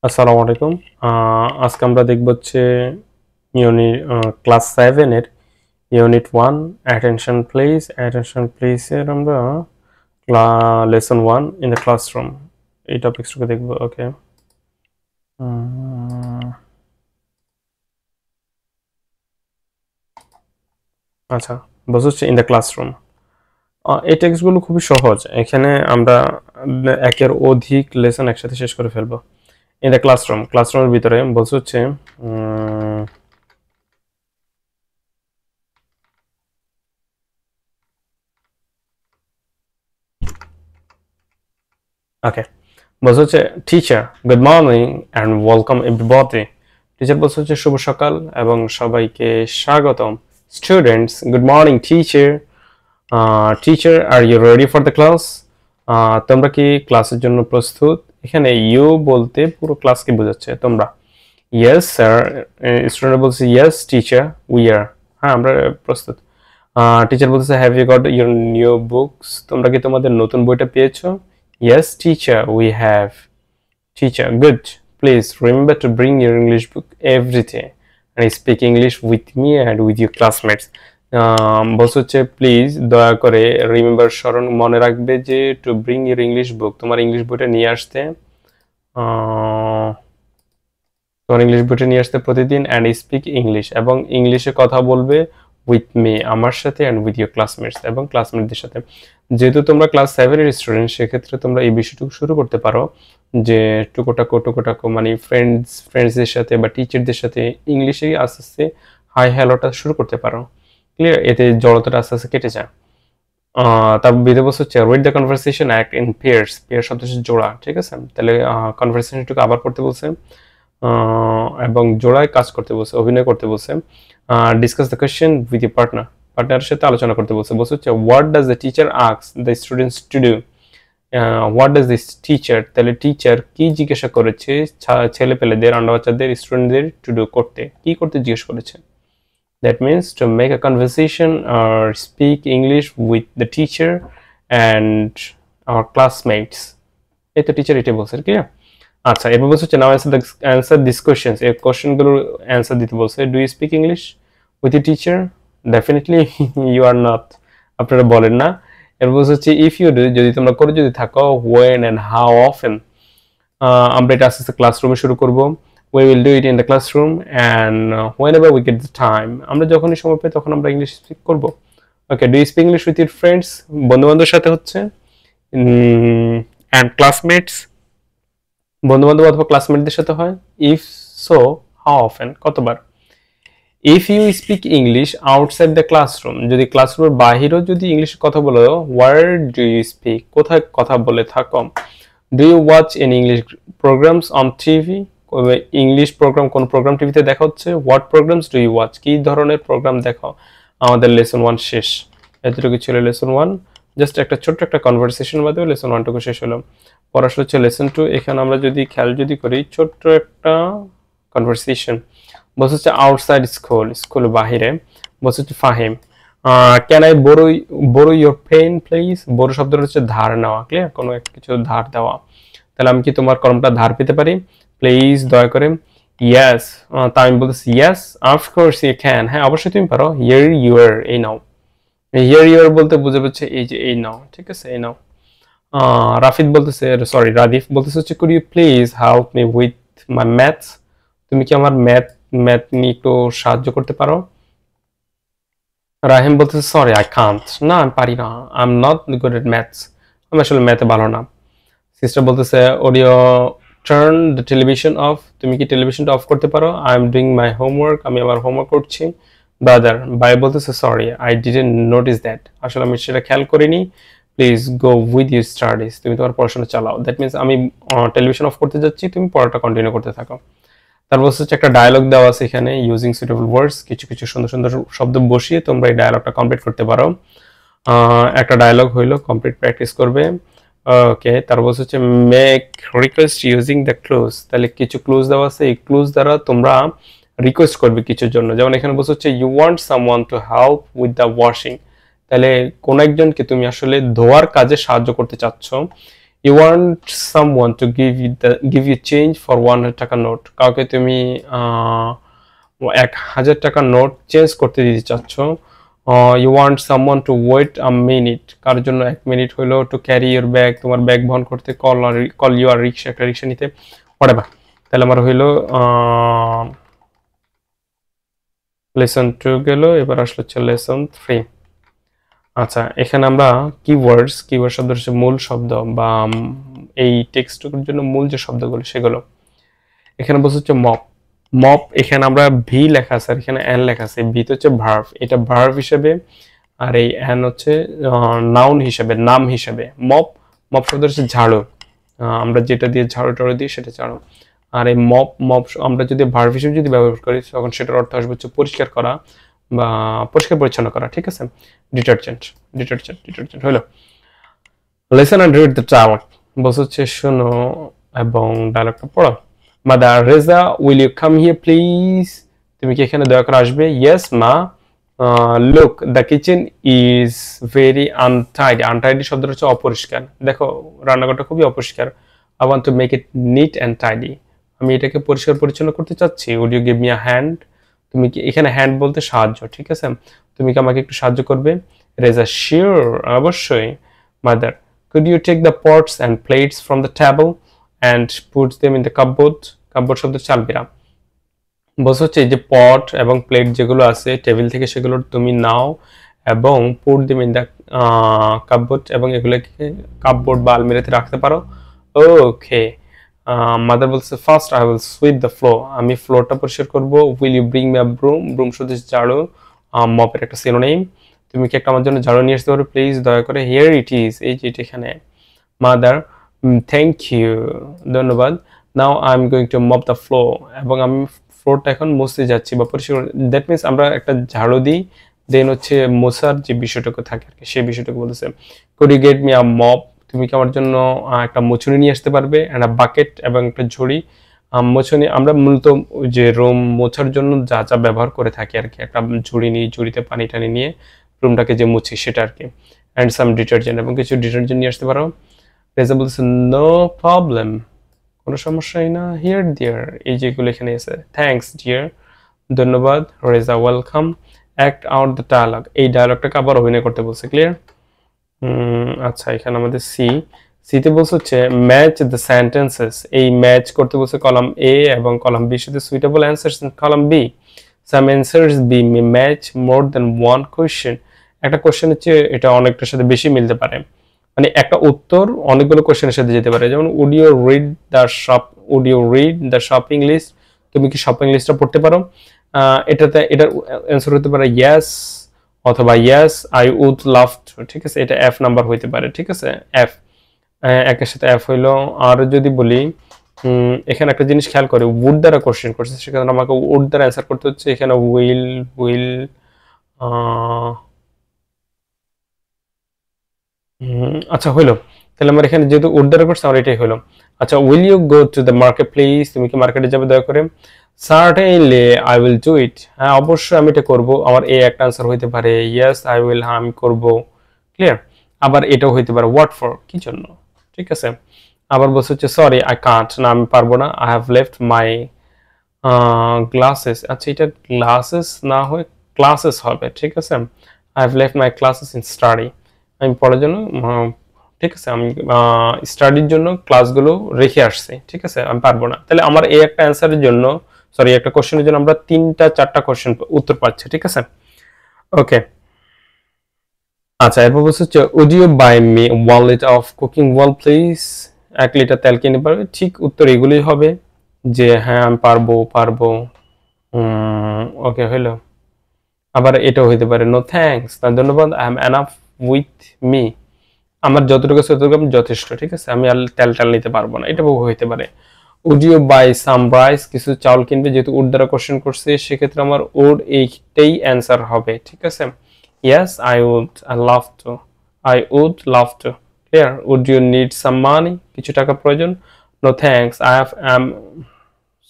আসসালামু আলাইকুম। আজকে আমরা দেখব হচ্ছে ইউনিট ক্লাস 7 এর ইউনিট 1 অ্যাটেনশন প্লিজ এর আমরা লেসন 1 ইন দ্য ক্লাসরুম এই টপিকসটাকে দেখব। ওকে, আচ্ছা, বলছে হচ্ছে ইন দ্য ক্লাসরুম। এই টেক্সটগুলো খুবই সহজ। এখানে আমরা একের অধিক লেসন একসাথে শেষ করে ফেলবো। ইন দ্য ক্লাসরুমের ভিতরে বলছে হচ্ছে ওকে, বলছে হচ্ছে teacher good morning and welcome everybody. Teacher বলছে হচ্ছে শুভ সকাল এবং সবাইকে স্বাগতম। Students good morning teacher. Teacher are you ready for the class? তোমরা কি ক্লাসের জন্য প্রস্তুত? এখানে ইউ বলতে পুরো ক্লাসকে বোঝাচ্ছে, তোমরা। ইয়েস স্যার, স্টুডেন্ট বলছে ইয়েস টিচার উই আর, হ্যাঁ আমরা প্রস্তুত। টিচার বলতেছে have you got your new books? তোমরা কি তোমাদের নতুন বইটা পেয়েছো? Yes teacher we have. Teacher, good. Please remember to bring your English book every day and speak English with me and with your classmates. বলছে হচ্ছে please দয়া করে রিমেম্বার স্মরণ মনে রাখবে যে to bring your English book, তোমার English বইটা নিয়ে আসতে, তোমার ইংলিশ বইটা নিয়ে আসতে প্রতিদিন অ্যান্ড স্পিক ইংলিশ, এবং ইংলিশে কথা বলবে উইথ মি আমার সাথে অ্যান্ড উইথ ইউর ক্লাসমেটস এবং ক্লাসমেটদের সাথে। যেহেতু তোমরা ক্লাস 7 এর স্টুডেন্ট, সেক্ষেত্রে তোমরা এই বিষয়টুকু শুরু করতে পারো যে টুকোটাকো মানে ফ্রেন্ডসদের সাথে বা টিচারদের সাথে ইংলিশে আস্তে আস্তে হাই হ্যালোটা শুরু করতে পারো। ক্লিয়ার? এতে জড়তাটা আস্তে আস্তে কেটে যায়। তার বিধে বলছে হচ্ছে read the conversation act in pairs. Pair শব্দ হচ্ছে জোড়া, ঠিক আছে? তাহলে কনভারসেশনটুকু আবার করতে বলছে এবং জোড়ায় কাজ করতে বলছে, অভিনয় করতে বলছে। Discuss the question with your পার্টনারের সাথে আলোচনা করতে বলছে। বলছে হচ্ছে what does the teacher ask the students to do? What does this teacher, তাহলে টিচার কি জিজ্ঞাসা করেছে ছেলে পেলেদের, আন্ডা বাচ্চাদের, স্টুডেন্টদের টু ডু, করতে, কি করতে জিজ্ঞেস করেছে? That means to make a conversation or speak English with the teacher and our classmates. এই তো টিচার এটাই বলছে, ক্লিয়ার? আচ্ছা, এবার বলছে হচ্ছে নাও অ্যান্সার দিস কোশ্চেন্স। এই কোশ্চেনগুলোর অ্যান্সার দিতে বলছে। Do you speak English with you teacher? Definitely you are not, আপনারা বলেন না। এর বলছে হচ্ছে ইফ ইউ ডু, যদি তোমরা করে যদি থাকো, হোয়েন অ্যান্ড হাউ অফেন। আমরা এটা আস্তে আস্তে ক্লাসরুমে শুরু করবো। We will do it in the classroom and whenever we get the time. আমরা যখনই সময় পাই তখন আমরা ইংলিশ স্পিক করবো। Okay, do you speak English with your friends? বন্ধু বান্ধবের সাথে হচ্ছে অ্যান্ড ক্লাসমেটস, বন্ধু বান্ধব অথবা ক্লাসমেটদের সাথে হয়। ইফ সো হাউ অফেন, কতবার? If you speak English outside the classroom, যদি ক্লাসরুমের বাহিরেও যদি ইংলিশে কথা বলো, ওয়ার ডু ইউ স্পিক, কোথায় কথা বলে থাকো? Do you watch an English programs on TV? English program, কোন প্রোগ্রাম টিভিতে দেখা হচ্ছে? What programs do you watch, কি ধরনের প্রোগ্রাম দেখো? আমাদের লেসন 1 শেষ। এতটুকু ছিল লেসন 1। জাস্ট একটা ছোট্ট একটা কনভারসেশন মাধ্যমে লেসন 1 টুকু শেষ হলো। পড়াশোনা হচ্ছে লেসন 2। এখানে আমরা যদি খেয়াল যদি করি, ছোট্ট একটা কনভারসেশন। বলছে হচ্ছে আউটসাইড স্কুল, স্কুলের বাহিরে। বলছে হচ্ছে Fahim can I borrow your pen please? Borrow শব্দটা হচ্ছে ধার নেওয়া, ক্লিয়ার? কোনো একটা কিছু ধার দেওয়া। তাহলে আমি কি তোমার কলমটা ধার পেতে পারি? প্লিজ, দয়া করে। ইয়েস, তা আমি বলতেছি ইয়েস অফকোর্স ইউ ক্যান, হ্যাঁ অবশ্যই তুমি পারো। হিয়ার ইউর, এই নাও। হিয়ার ইউর বলতে বুঝে পাচ্ছে এই যে এই নাও, ঠিক আছে? এই নাও। রাদিফ বলতেছে হচ্ছে could you please help me with my maths? তুমি কি আমার ম্যাথ নিয়ে একটু সাহায্য করতে পারো? রাহিম বলতেছে সরি আই কান্ট, না আমি পারি না, I am not good at maths, আমি আসলে ম্যাথে ভালো না। সিস্টার বলতেছে audio turn the television of, তুমি কি টেলিভিশনটা অফ করতে পারো? I am doing my homework, আমি আমার হোমওয়ার্ক করছি। ব্রাদার, ভাই বলতেছে sorry I didn't notice that, আসলে আমি সেটা খেয়াল করিনি। Please go with your studies, তুমি তোমার পড়াশোনা চালাও। দ্যাট মিনস আমি টেলিভিশন অফ করতে যাচ্ছি, তুমি পড়াটা কন্টিনিউ করতে থাকো। তারপর হচ্ছে একটা ডায়লগ দেওয়া আছে এখানে, ইউজিং সুইটেবল ওয়ার্ডস, কিছু কিছু সুন্দর সুন্দর শব্দ বসিয়ে তোমরা এই ডায়লগটা কমপ্লিট করতে পারো। একটা ডায়লগ হইলো, কমপ্লিট প্র্যাকটিস করবে। ওকে, তারপর হচ্ছে make request using the clues, তাহলে কিছু ক্লুজ দেওয়া আছে, এই ক্লুজ দ্বারা তোমরা রিকোয়েস্ট করবে কিছুর জন্য। যেমন এখানে বলছে হচ্ছে you want someone to help with the washing, তাহলে কোন একজনকে তুমি আসলে ধোয়ার কাজে সাহায্য করতে চাচ্ছ। You want someone to give you change for 100 টাকা নোট, কাউকে তুমি 1000 টাকার নোট চেঞ্জ করতে দিতে চাচ্ছ। You want someone to wait a minute, কার জন্য 1 মিনিট হলো, to carry your bag, তোমার ব্যাগ বহন করতে, call you a রিক্সা, একটা রিক্সা নিতে, whatever। তাহলে আমার হইলো লেসন 2 গেল, এবার আসলে হচ্ছে লেসন 3। আচ্ছা, এখানে আমরা কিওয়ার্ড শব্দ হচ্ছে মূল শব্দ বা এই টেক্সটের জন্য মূল যে শব্দগুলো সেগুলো। এখানে বলছে হচ্ছে মপ, এখানে আমরা ভি লেখা আছে আর এখানে এন লেখা আছে। ভি তো হচ্ছে ভার্ব, এটা ভার্ব হিসেবে, আর এই এন হচ্ছে নাউন হিসেবে, নাম হিসেবে। মপ শব্দ হচ্ছে ঝাড়ু, আমরা যেটা দিয়ে ঝাড়ু টাড়ু দিই সেটা ঝাড়ু। আর এই মপ আমরা যদি ভার্ব হিসেবে যদি ব্যবহার করি তখন সেটার অর্থ আসবে হচ্ছে পরিষ্কার করা বা পরিষ্কার পরিচ্ছন্ন করা, ঠিক আছে। ডিটারজেন্ট হলো। Listen and read the dialogue, বলছে হচ্ছে শোনো এবং ডায়ালগটা পড়ো। Mother Reza, will you come here please, তুমি কি এখানে দয়া করে আসবে? ইয়েস মা। Look the kitchen is very untidy, untidy শব্দটা হচ্ছে অপরিষ্কার। দেখো রান্নাঘরটা খুবই অপরিষ্কার। I want to make it neat and tidy, আমি এটাকে পরিষ্কার পরিচ্ছন্ন করতে চাচ্ছি। Would you give me a hand, তুমি কি, এখানে হ্যান্ড বলতে সাহায্য, ঠিক আছে, তুমি কি আমাকে একটু সাহায্য করবে? রেজা, শিওর, অবশ্যই। Mother, could you take the pots and plates from the table and put them in the cupboard? Cupboard শব্দ চালবিরা, বলছে হচ্ছে এই যে পট এবং প্লেট যেগুলো আছে টেবিল থেকে সেগুলো তুমি নাও এবং put them in the cupboard, এবং এগুলোকে কাপবোর্ড বা আলমিরাতে রাখতে পারো। ওকে। মাদার বলছে first I will sweep the floor, আমি ফ্লোরটা পরিষ্কার করবো। Will you bring me a broom, broom শুধু ঝাড়ু, মপের একটা সিনোনিম, তুমি কি একটা আমার জন্য ঝাড়ু নিয়ে আসতে পারো প্লিজ, দয়া করে? হিয়ার ইট ইজ, এই যে এটা এখানে। মাদার, থ্যাংক ইউ, ধন্যবাদ। Now I am going to mop the floor, এবং আমি ফ্লোরটা এখন মুছতে যাচ্ছি বা পরিষ্কার। দ্যাট মিনস আমরা একটা ঝাড়ু দিই, দেন হচ্ছে মোছার যে বিষয়টুকু থাকে আর কি, সেই বিষয়টুকু বলতেছে। Could you get me a mop, তুমি কি আমার জন্য একটা মোছুনি নিয়ে আসতে পারবে? একটা বাকেট এবং একটা ঝুড়ি। মোছুনি আমরা মূলত যে রুম মোছার জন্য যা যা ব্যবহার করে থাকি আর কি, একটা ঝুড়ি নিই, ঝুড়িতে পানি টানি নিয়ে রুমটাকে যে মুছি সেটা আর কি। অ্যান্ড সাম ডিটারজেন্ট, এবং কিছু ডিটারজেন্ট নিয়ে আসতে পারো। রেজা বলছে নো প্রবলেম, কোনো সমস্যাই না। হিয়ার ডিয়ার, এই যেগুলো এখানে আছে। থ্যাঙ্কস ডিয়ার, ধন্যবাদ। Reza, welcome. Act out the dialogue, এই ডায়ালগটাকে আবার অভিনয় করতে বলছে। ক্লিয়ার? আচ্ছা, এখানে আমাদের সিতে বলছে হচ্ছে ম্যাচ দ্য সেন্টেন্সেস, এই ম্যাচ করতে বলছে কলাম এ এবং কলাম বি সাথে suitable answers in column B. Some answers B may match more than one question, একটা কোয়েশ্চেন হচ্ছে এটা অনেকটার সাথে বেশি মিলতে পারে, মানে একটা উত্তর অনেকগুলো কোয়েশ্চেনের সাথে যেতে পারে। যেমন would you read the shopping list, তুমি কি শপিং লিস্টটা পড়তে পারো? এটার অ্যান্সার হতে পারে ইয়েস অথবা yes I would love to, ঠিক আছে, এটা এফ নাম্বার হইতে পারে, ঠিক আছে, এফ একের সাথে এফ হইলো। আর যদি বলি এখানে একটা জিনিস খেয়াল করে, উড দ্বারা কোশ্চেন করছে, সেখানে আমাকে উড দ্বারা অ্যান্সার করতে হচ্ছে। এখানে উইল আচ্ছা হইলো, তাহলে আমার এখানে যেহেতু উড দ্বারা করছে আমার এটাই হলো। আচ্ছা, will you go to the market please, তুমি কি মার্কেটে যাবে দয়া করে? Certainly I will do it, হ্যাঁ অবশ্যই আমি এটা করবো। আমার এ একটা আনসার হইতে পারে, ইয়েস আই উইল, হ্যাঁ আমি করবো। ক্লিয়ার? আবার এটাও হইতে পারে হোয়াট ফর, কি জন্য, ঠিক আছে। আবার বলছে হচ্ছে সরি আই কান্ট, না আমি পারবো না। I have left my glasses, আচ্ছা এটা গ্লাসেস না হয়ে ক্লাসেস হবে, ঠিক আছে। I have left my classes in study, আমি পড়ার জন্য, ঠিক আছে, আমি স্টাডির জন্য ক্লাসগুলো রেখে আসছি, ঠিক আছে, আমি পারবো না। তাহলে আমার এই একটা অ্যান্সারের জন্য, সরি একটা কোশ্চেনের জন্য আমরা 3-4টা কোশ্চেন উত্তর পাচ্ছি, ঠিক আছে। ওকে, আচ্ছা এরপর বলছে হচ্ছে would you buy me 1 litre of cooking oil please, 1 litre তেল কিনে পারবে? ঠিক উত্তর এগুলোই হবে যে হ্যাঁ আমি পারবো। ওকে হইলো। আবার এটাও হইতে পারে নো থ্যাঙ্কস, না ধন্যবাদ। I am enough with me, আমার যতটুকু আছে ততটুকু যথেষ্ট, ঠিক আছে, আমি আর তেল নিতে পারবো না, এটা হইতে পারে। Would you buy some rice, কিছু চাউল কিনবে, যেহেতু উড দ্বারা কোশ্চেন করছে সেক্ষেত্রে আমার উড এইটাই অ্যান্সার হবে, ঠিক আছে। Yes I would love to. Clear? Would you need some money, কিছু টাকা প্রয়োজন? No thanks I am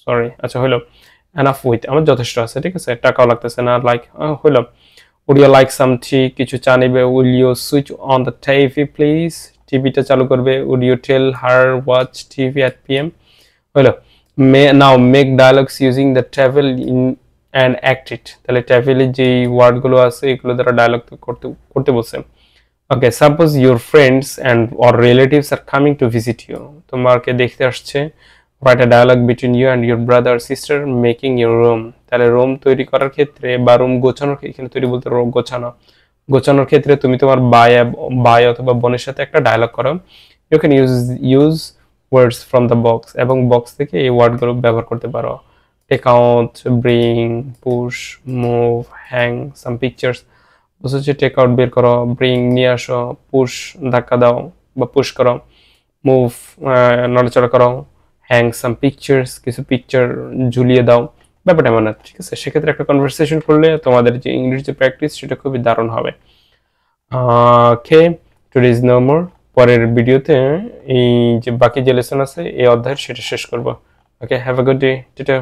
sorry, আচ্ছা হইলো। এনাফ উইথ, আমার যথেষ্ট আছে, ঠিক আছে, টাকাও লাগতেছে না, লাইক হইলো। Would you like some tea, কিছু চা নিবে? Will you switch on the TV please, টিভিটা চালু করবে, would you tell her watch TV at PM. হলো now make dialogues using the travel in and act it. তাহলে ট্রাভেলের যে ওয়ার্ডগুলো আছে এগুলো দ্বারা ডায়ালগ করতে বলছে। Okay, suppose your friends and or relatives are coming to visit you, তোমাকে দেখতে আসছে। Write a dialogue between you and your brother sister making your room. তাহলে রুম তৈরি করার ক্ষেত্রে বা রুম গোছানোর, এখানে তৈরি বলতে রুম গোছানোর ক্ষেত্রে তুমি তোমার ভাই অথবা বোনের সাথে একটা ডায়ালগ করো। You can use words from the box, এবং বক্স থেকে এই ওয়ার্ডগুলো ব্যবহার করতে পারো। Take out, bring, push, move, hang some pictures. হচ্ছে টেক আউট বের করো, ব্রিং নিয়ে আসো, পুশ ধাক্কা দাও বা পুশ করো, মুভ নড়াচড়া করো, হ্যাং সাম পিকচার্স কিছু পিকচার ঝুলিয়ে দাও, ব্যাপারটা এমন না, ঠিক আছে। সেক্ষেত্রে একটা কনভারসেশন করলে তোমাদের যে ইংলিশ যে প্র্যাকটিস সেটা খুবই দারুণ হবে। ওকে, টুডে ইজ নো মোর। পরের ভিডিওতে এই যে বাকি যে লেসন আছে এই অধ্যায়ের সেটা শেষ করবো। ওকে, হ্যাভ আ গুড ডে, টেটা।